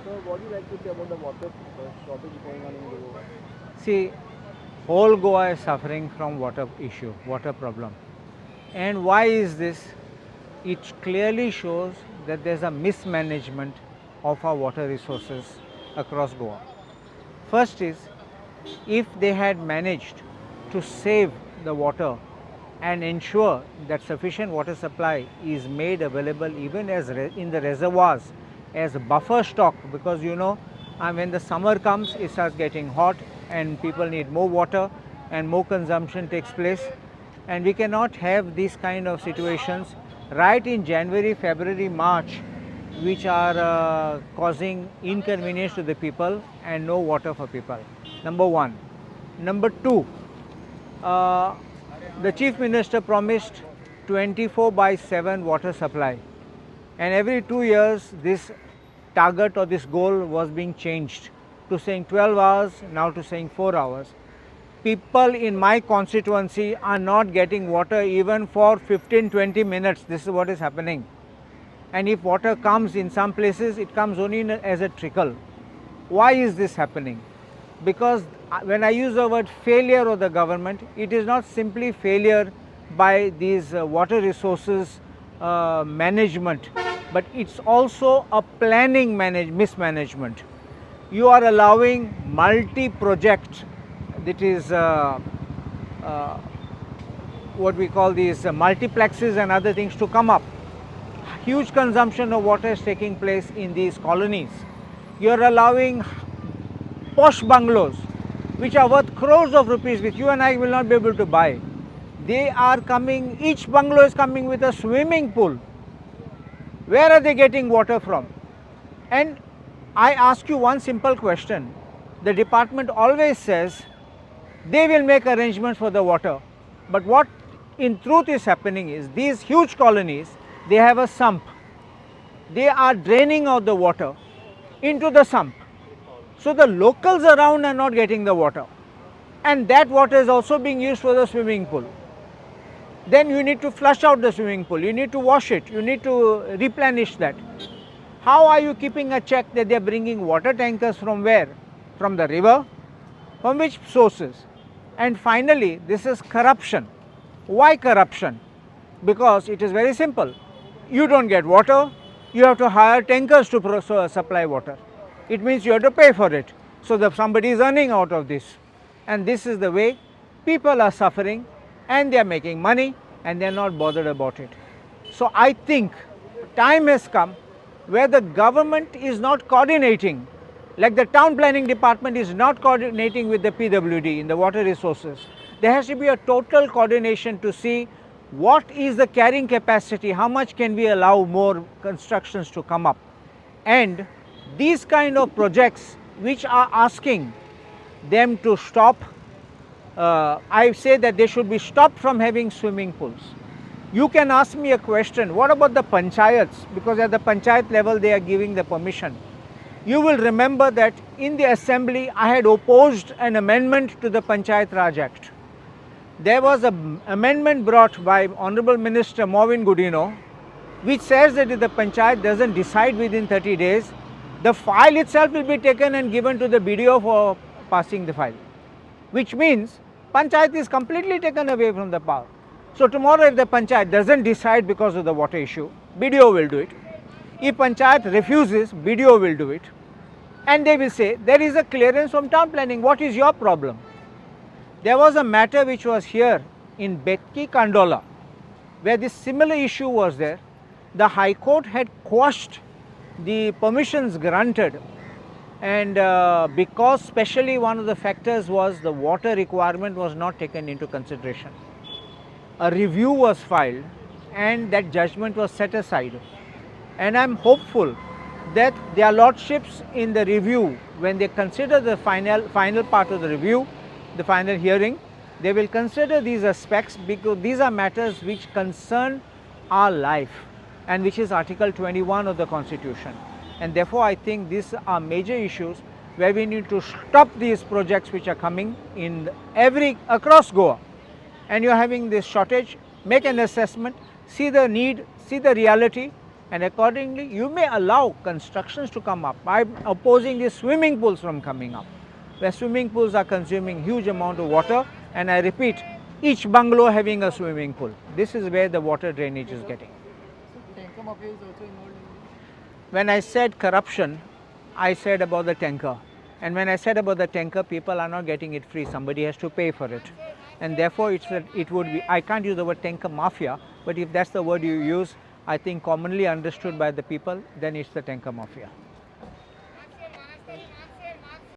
So what do you like to say about the water shortage going on in Goa? See, whole Goa is suffering from water issue, water problem. And why is this? It clearly shows that there's a mismanagement of our water resources across Goa. First is, if they had managed to save the water and ensure that sufficient water supply is made available even as in the reservoirs as buffer stock, because when the summer comes it starts getting hot and people need more water and more consumption takes place, and we cannot have these kind of situations right in January, February, March, which are causing inconvenience to the people and no water for people. Number one. Number two, uh, the Chief Minister promised 24/7 water supply, and every 2 years this target or this goal was being changed to saying 12 hours, now to saying 4 hours. People in my constituency are not getting water even for 15-20 minutes. This is what is happening. And if water comes in some places, it comes only as a trickle. Why is this happening? Because when I use the word failure of the government, it is not simply failure by these water resources management, but it's also a planning mismanagement. You are allowing multi-project, that is what we call these multiplexes and other things to come up. Huge consumption of water is taking place in these colonies. You are allowing posh bungalows which are worth crores of rupees, which you and I will not be able to buy. They are coming, each bungalow is coming with a swimming pool. Where are they getting water from? And I ask you one simple question. The department always says they will make arrangements for the water. But what in truth is happening is these huge colonies, they have a sump. They are draining out the water into the sump. So the locals around are not getting the water. And that water is also being used for the swimming pool. Then you need to flush out the swimming pool, you need to wash it, you need to replenish that. How are you keeping a check that they are bringing water tankers from where? From the river? From which sources? And finally, this is corruption. Why corruption? Because it is very simple. You don't get water, you have to hire tankers to supply water. It means you have to pay for it. So that somebody is earning out of this. And this is the way people are suffering, and they are making money and they are not bothered about it. So I think time has come where the government is not coordinating, like the town planning department is not coordinating with the PWD in the water resources. There has to be a total coordination to see what is the carrying capacity, how much can we allow more constructions to come up. And these kind of projects which are asking them to stop, I say that they should be stopped from having swimming pools. You can ask me a question, what about the panchayats? Because at the panchayat level they are giving the permission. You will remember that in the assembly I had opposed an amendment to the Panchayat Raj Act. There was an amendment brought by Honorable Minister Maureen Gudino, which says that if the panchayat doesn't decide within 30 days, the file itself will be taken and given to the BDO for passing the file, which means panchayat is completely taken away from the power. So tomorrow if the panchayat doesn't decide because of the water issue, BDO will do it. If panchayat refuses, BDO will do it. And they will say, there is a clearance from town planning, what is your problem? There was a matter which was here in Betki Kandola, where this similar issue was there. The High Court had quashed the permissions granted, and because specially one of the factors was the water requirement was not taken into consideration. A review was filed and that judgment was set aside, and I am hopeful that their lordships in the review, when they consider the final part of the review, the final hearing, they will consider these aspects, because these are matters which concern our life and which is Article 21 of the Constitution. And therefore I think these are major issues where we need to stop these projects which are coming in across Goa. And you are having this shortage, make an assessment, see the need, see the reality, and accordingly you may allow constructions to come up. I am opposing the swimming pools from coming up, where swimming pools are consuming huge amount of water, and I repeat, each bungalow having a swimming pool. This is where the water drainage is getting. So tanker mafia is also involved in this? When I said corruption, I said about the tanker, and when I said about the tanker, people are not getting it free, somebody has to pay for it, and therefore it would be, I can't use the word tanker mafia, but if that's the word you use, I think commonly understood by the people, then it's the tanker mafia.